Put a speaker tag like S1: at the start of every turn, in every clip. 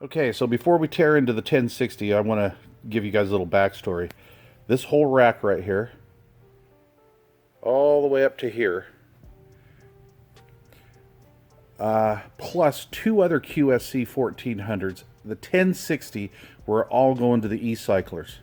S1: Okay, so before we tear into the 1060, I want to give you guys a little backstory. This whole rack right here, all the way up to here, plus two other QSC 1400s, the 1060 were all going to the e-cyclers.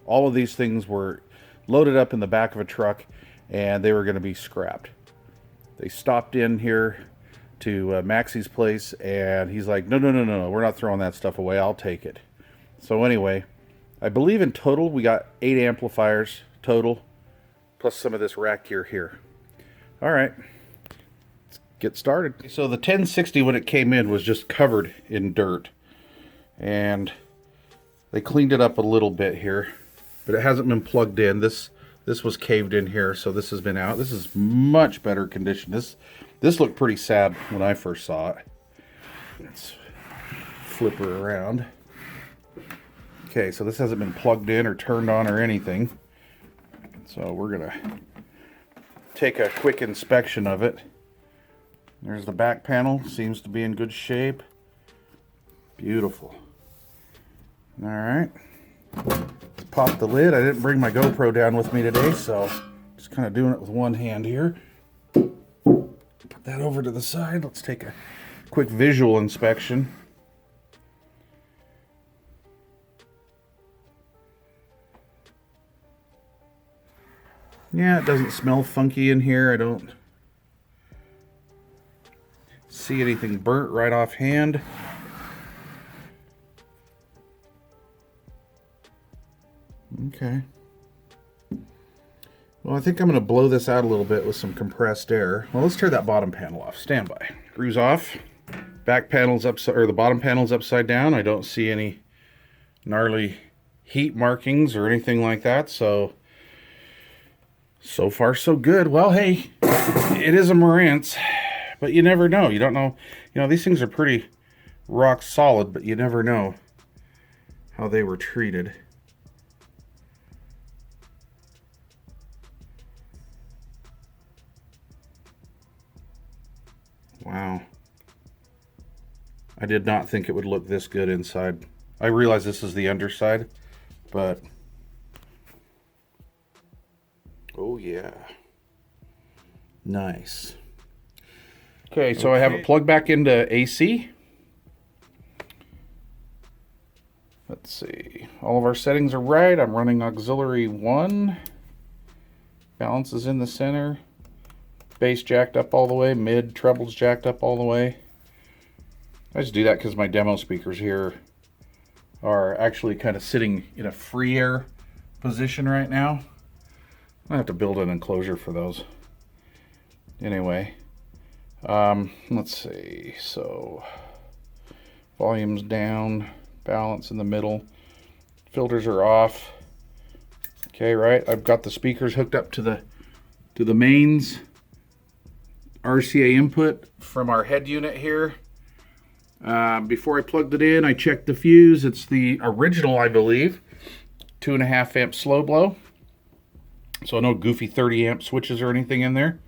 S1: All of these things were loaded up in the back of a truck, and they were going to be scrapped. They stopped in here to Maxie's place, and he's like, no, we're not throwing that stuff away, I'll take it. So anyway, I believe in total we got 8 amplifiers total, plus some of this rack gear here. All right, let's get started. So the 1060, when it came in, was just covered in dirt, and they cleaned it up a little bit here, but it hasn't been plugged in. This was caved in here, so this has been out. This is much better condition. This looked pretty sad when I first saw it. Let's flip her around. Okay, so this hasn't been plugged in or turned on or anything. So we're gonna take a quick inspection of it. There's the back panel, seems to be in good shape. Beautiful. All right, let's pop the lid. I didn't bring my GoPro down with me today, so just kind of doing it with one hand here. Put that over to the side. Let's take a quick visual inspection. Yeah, it doesn't smell funky in here. I don't see anything burnt right offhand. Okay. Well, I think I'm going to blow this out a little bit with some compressed air. Well, let's tear that bottom panel off. Stand by. Screws off. Back panel's upside, or the bottom panel's upside down. I don't see any gnarly heat markings or anything like that. So far so good. Well, hey, it is a Marantz, but you never know. You don't know. You know, these things are pretty rock solid, but you never know how they were treated. Wow. I did not think it would look this good inside. I realize this is the underside, but oh yeah. Nice. Okay, so I have it plugged back into AC. Let's see. All of our settings are right. I'm running auxiliary 1. Balance is in the center. Bass jacked up all the way, mid, treble's jacked up all the way. I just do that because my demo speakers here are actually kind of sitting in a free air position right now. I have to build an enclosure for those. Anyway, let's see. So volume's down, balance in the middle, filters are off. Okay, right. I've got the speakers hooked up to the mains RCA input from our head unit here. Before I plugged it in, I checked the fuse. It's the original, I believe, 2.5 amp slow blow. So no goofy 30 amp switches or anything in there.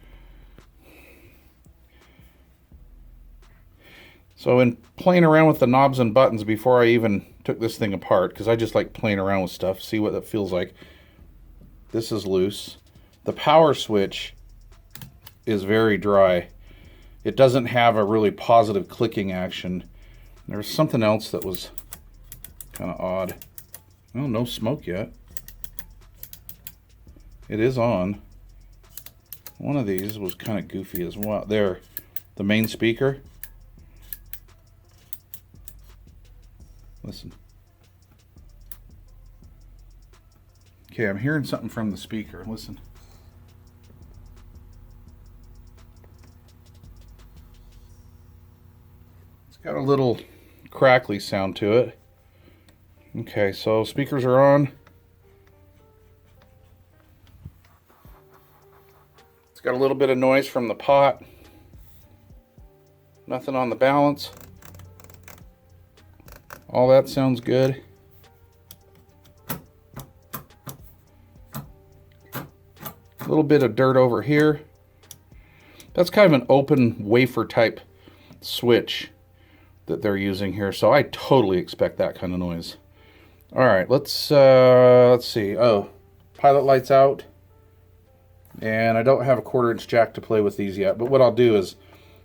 S1: So in playing around with the knobs and buttons before I even took this thing apart, because I just like playing around with stuff, see what it feels like. This is loose. The power switch is very dry. It doesn't have a really positive clicking action. There's something else that was kind of odd. Well, no smoke yet. It is on. One of these was kind of goofy as well. There, the main speaker. Listen. Okay, I'm hearing something from the speaker. Listen. It's got a little crackly sound to it. Okay, so speakers are on. It's got a little bit of noise from the pot. Nothing on the balance. All that sounds good. A little bit of dirt over here. That's kind of an open wafer type switch. that they're using here. So I totally expect that kind of noise. All right, let's see. Oh, pilot light's out. And I don't have a 1/4-inch jack to play with these yet. But what I'll do is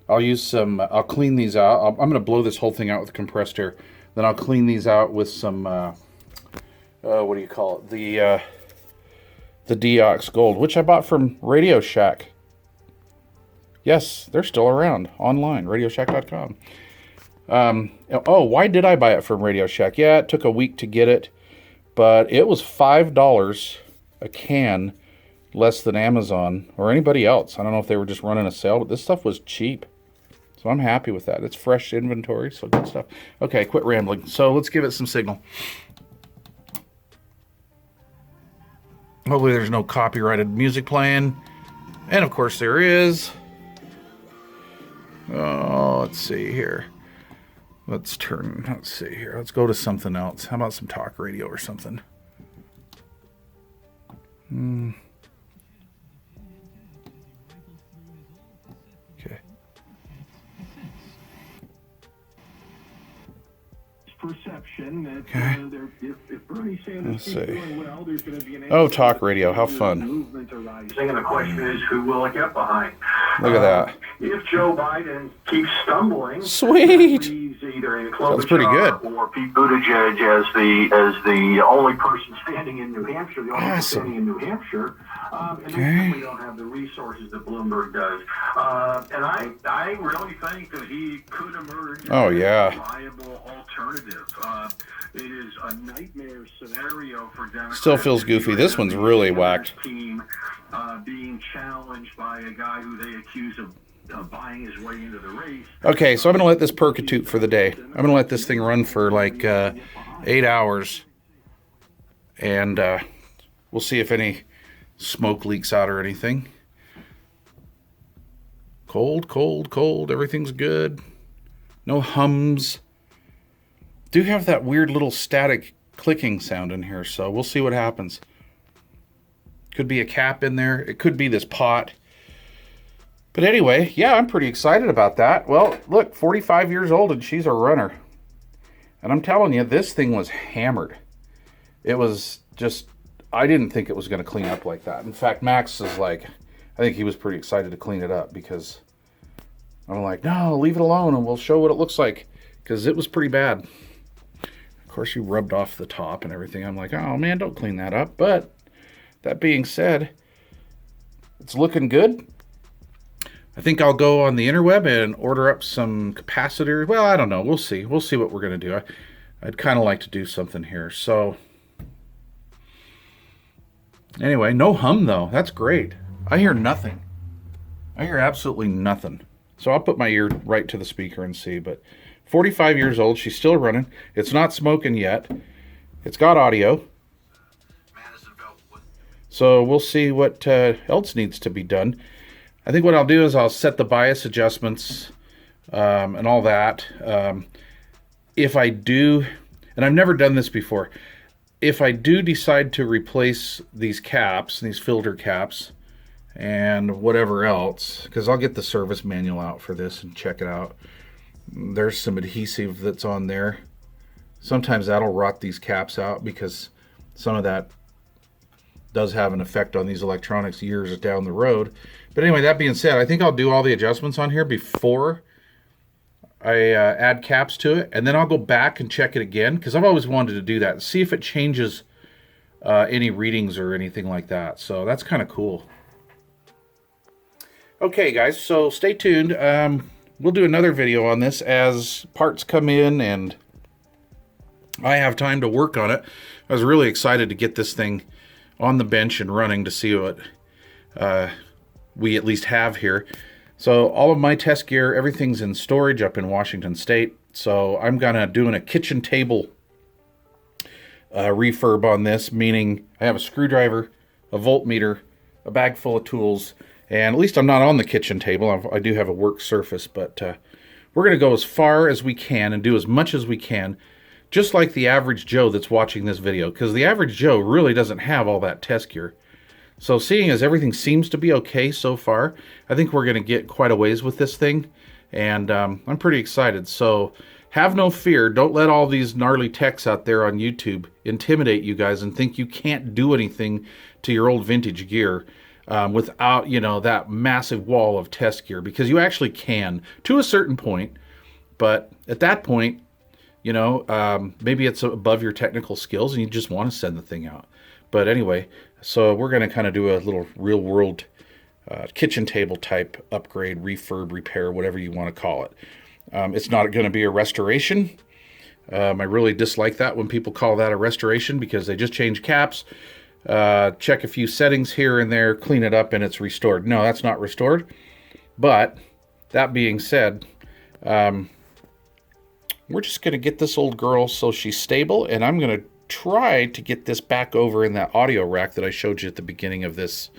S1: I'll use some, I'll clean these out. I'm going to blow this whole thing out with compressed air. Then I'll clean these out with some, what do you call it? The Deox Gold, which I bought from Radio Shack. Yes, they're still around online, radioshack.com. Oh, why did I buy it from Radio Shack? Yeah, it took a week to get it, but it was $5 a can, less than Amazon or anybody else. I don't know if they were just running a sale, but this stuff was cheap. So I'm happy with that. It's fresh inventory, so good stuff. Okay, quit rambling. So let's give it some signal. Hopefully there's no copyrighted music playing. And of course there is. Oh, let's see here. Let's see here. Let's go to something else. How about some talk radio or something? Okay.
S2: Perception that if Bernie Sanders
S1: Let's see.
S2: doing well, there's going to be an
S1: Oh, talk radio. How fun.
S2: movement arising. And the question is, who will it get behind?
S1: Look at that.
S2: If Joe Biden keeps stumbling,
S1: Sweet.
S2: either
S1: Sounds pretty good.
S2: Or Pete Buttigieg as the only person standing in New Hampshire, the only person standing in New Hampshire, and they simply don't have the resources that Bloomberg does. And I really think that he could emerge as a viable alternative. It is a nightmare scenario for Democrats.
S1: Still feels goofy. This one's really whacked.
S2: Team being challenged by a guy who they accuse of buying his way into the race.
S1: Okay, so I'm going to let this percutute for the day. I'm going to let this thing run for like 8 hours. And we'll see if any smoke leaks out or anything. Cold, cold, cold. Everything's good. No hums. Do have that weird little static clicking sound in here, so we'll see what happens. Could be a cap in there. It could be this pot. But anyway, yeah, I'm pretty excited about that. Well, look, 45 years old and she's a runner. And I'm telling you, this thing was hammered. It was just, I didn't think it was going to clean up like that. In fact, Max is like, I think he was pretty excited to clean it up because I'm like, no, leave it alone and we'll show what it looks like. Because it was pretty bad. Of course, you rubbed off the top and everything. I'm like, oh man, don't clean that up. But that being said, it's looking good. I think I'll go on the interweb and order up some capacitors. Well, I don't know. We'll see. We'll see what we're going to do. I'd kind of like to do something here. So anyway, no hum though. That's great. I hear nothing. I hear absolutely nothing. So I'll put my ear right to the speaker and see. But 45 years old. She's still running. It's not smoking yet. It's got audio. So we'll see what else needs to be done. I think what I'll do is I'll set the bias adjustments and all that. If I do, and I've never done this before, if I do decide to replace these caps, these filter caps, and whatever else, because I'll get the service manual out for this and check it out. There's some adhesive that's on there. Sometimes that'll rot these caps out because some of that does have an effect on these electronics years down the road. But anyway, that being said, I think I'll do all the adjustments on here before I add caps to it. And then I'll go back and check it again because I've always wanted to do that. See if it changes any readings or anything like that. So that's kind of cool. Okay, guys, so stay tuned. We'll do another video on this as parts come in and I have time to work on it. I was really excited to get this thing on the bench and running to see what we at least have here. So all of my test gear, everything's in storage up in Washington State. So I'm gonna doing a kitchen table refurb on this, meaning I have a screwdriver, a voltmeter, a bag full of tools, and at least I'm not on the kitchen table. I do have a work surface, but we're gonna go as far as we can and do as much as we can, just like the average Joe that's watching this video, because the average Joe really doesn't have all that test gear. So seeing as everything seems to be okay so far, I think we're going to get quite a ways with this thing, and I'm pretty excited. So have no fear. Don't let all these gnarly techs out there on YouTube intimidate you guys and think you can't do anything to your old vintage gear without, you know, that massive wall of test gear, because you actually can to a certain point. But at that point, you know, maybe it's above your technical skills and you just want to send the thing out. But anyway, so we're going to kind of do a little real world kitchen table type upgrade, refurb, repair, whatever you want to call it. It's not going to be a restoration. I really dislike that when people call that a restoration, because they just change caps, check a few settings here and there, clean it up, and it's restored. No, that's not restored. But that being said, we're just going to get this old girl so she's stable, and I'm going to try to get this back over in that audio rack that I showed you at the beginning of this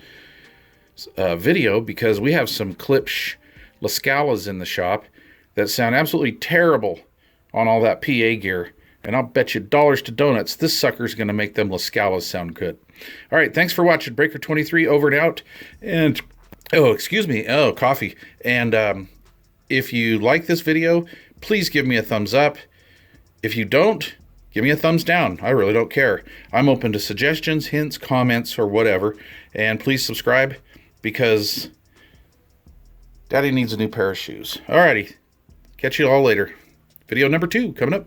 S1: video, because we have some Klipsch La Scalas in the shop that sound absolutely terrible on all that PA gear. And I'll bet you dollars to donuts this sucker's going to make them La Scalas sound good. All right, thanks for watching. Breaker 23 over and out. And, oh, excuse me. Oh, coffee. And if you like this video, please give me a thumbs up. If you don't, give me a thumbs down. I really don't care. I'm open to suggestions, hints, comments, or whatever. And please subscribe, because Daddy needs a new pair of shoes. Alrighty. Catch you all later. Video number 2 coming up.